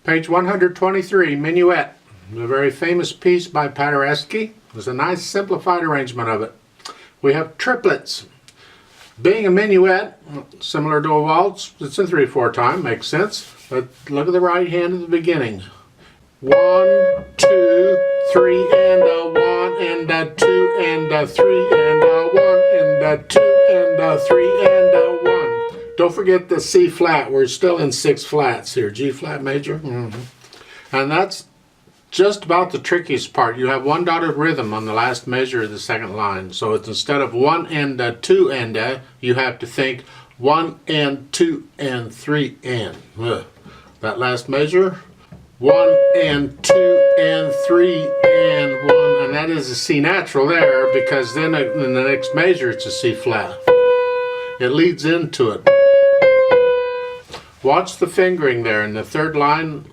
Page 123, Minuet, a very famous piece by Paderewski. There's a nice simplified arrangement of it. We have triplets. Being a minuet, similar to a waltz, it's in 3/4 time, makes sense. But look at the right hand at the beginning. 1, 2, 3, and a 1, and a 2, and a 3, and a 1, and a 2, and a 3, and a 1. Don't forget the C flat. We're still in 6 flats here. G flat major. And that's just about the trickiest part. You have one dotted rhythm on the last measure of the second line. So it's instead of 1 and a 2 and a, you have to think 1 and 2 and 3 and. That last measure, 1 and 2 and 3 and 1. And that is a C natural there, because then in the next measure it's a C flat. It leads into it. Watch the fingering there in the third line.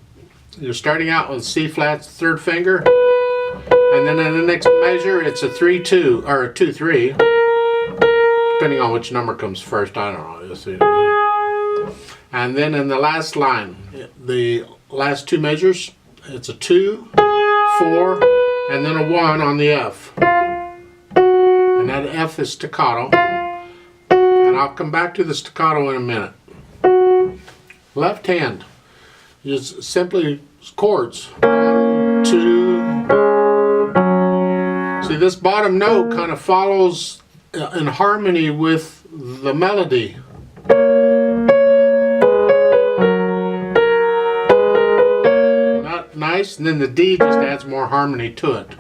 You're starting out with C flat, third finger, and then in the next measure it's a 3-2 or a 2-3, depending on which number comes first. I don't know. You'll see. And then in the last line, the last 2 measures, it's a 2, 4, and then a 1 on the F, and that F is staccato. And I'll come back to the staccato in a minute. Left hand is simply chords. 1, 2. See, this bottom note kind of follows in harmony with the melody. Not nice, and then the D just adds more harmony to it.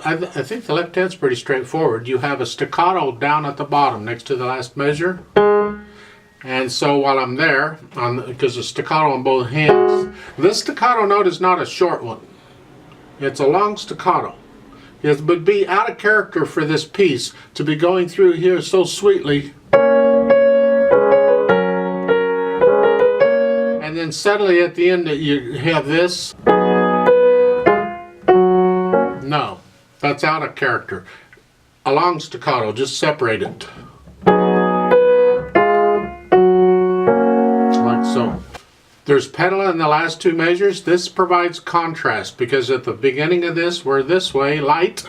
I think the left hand's pretty straightforward. You have a staccato down at the bottom next to the last measure. And so while I'm there, because the staccato on both hands, this staccato note is not a short one. It's a long staccato. It would be out of character for this piece to be going through here so sweetly. And then suddenly at the end you have this. No. That's out of character. A long staccato, just separate it. Like so. There's pedal in the last 2 measures. This provides contrast because at the beginning of this, we're this way, light.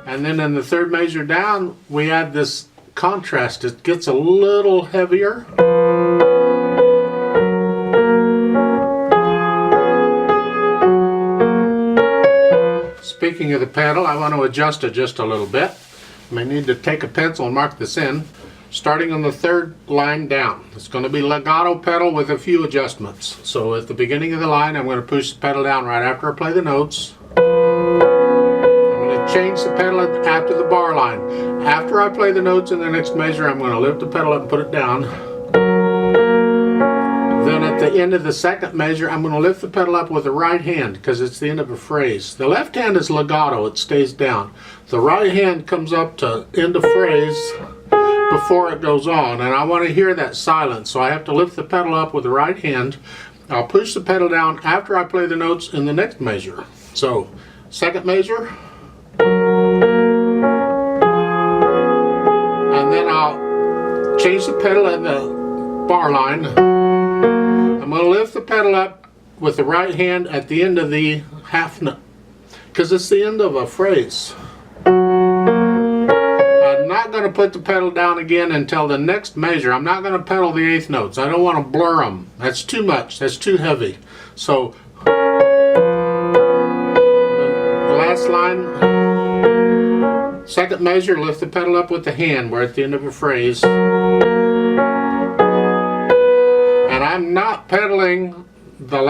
And then in the third measure down, we add this contrast. It gets a little heavier. Speaking of the pedal, I want to adjust it just a little bit. I may need to take a pencil and mark this in. Starting on the third line down. It's going to be legato pedal with a few adjustments. So at the beginning of the line, I'm going to push the pedal down right after I play the notes. I'm going to change the pedal after the bar line. After I play the notes in the next measure, I'm going to lift the pedal up and put it down. Then at the end of the second measure, I'm going to lift the pedal up with the right hand because it's the end of a phrase. The left hand is legato, it stays down. The right hand comes up to end of phrase before it goes on, and I want to hear that silence, so I have to lift the pedal up with the right hand. I'll push the pedal down after I play the notes in the next measure. So, second measure, and then I'll change the pedal at the bar line. I'm going to lift the pedal up with the right hand at the end of the half note, because it's the end of a phrase. I'm not going to put the pedal down again until the next measure. I'm not going to pedal the 8th notes. I don't want to blur them. That's too much. That's too heavy. So, the last line, second measure, lift the pedal up with the hand. We're at the end of a phrase. And I'm not pedaling the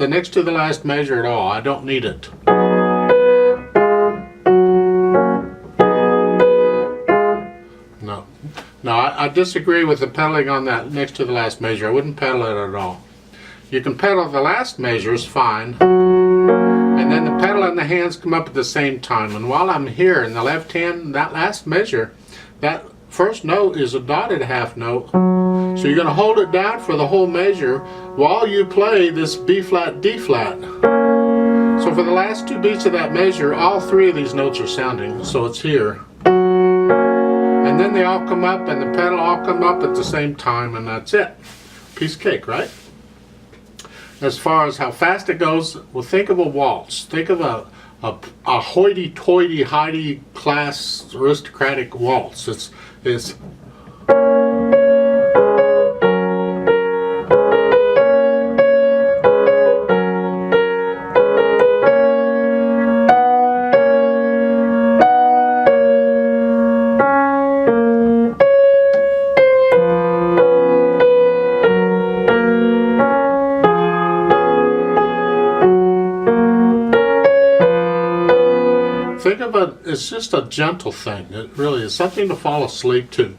next to the last measure at all. I don't need it. No, I disagree with the pedaling on that next to the last measure. I wouldn't pedal it at all. You can pedal the last measures fine, and then the pedal and the hands come up at the same time. And while I'm here in the left hand, that last measure, that first note is a dotted half note. So you're going to hold it down for the whole measure while you play this B flat, D flat. So So for the last two beats of that measure, all three of these notes are sounding, so it's here. And then they all come up and the pedal all come up at the same time, and that's it. Piece of cake, right? As far as how fast it goes, well, think of a waltz. Think of a hoity-toity, high-class aristocratic waltz. It's think of it, it's just a gentle thing. It really is something to fall asleep to.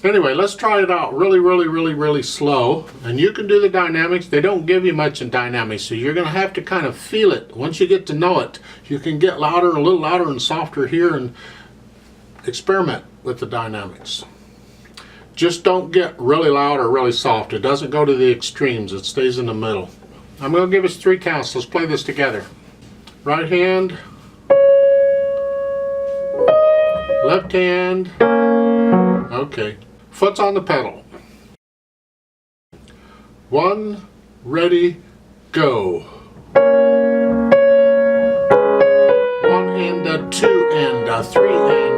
Anyway, let's try it out really slow. And you can do the dynamics. They don't give you much in dynamics, so you're going to have to kind of feel it. Once you get to know it, you can get louder, a little louder and softer here, and experiment with the dynamics. Just don't get really loud or really soft. It doesn't go to the extremes. It stays in the middle. I'm going to give us 3 counts. Let's play this together. Right hand. Left hand. Okay. Foot's on the pedal. 1, ready, go. 1 and a 2 and a 3 and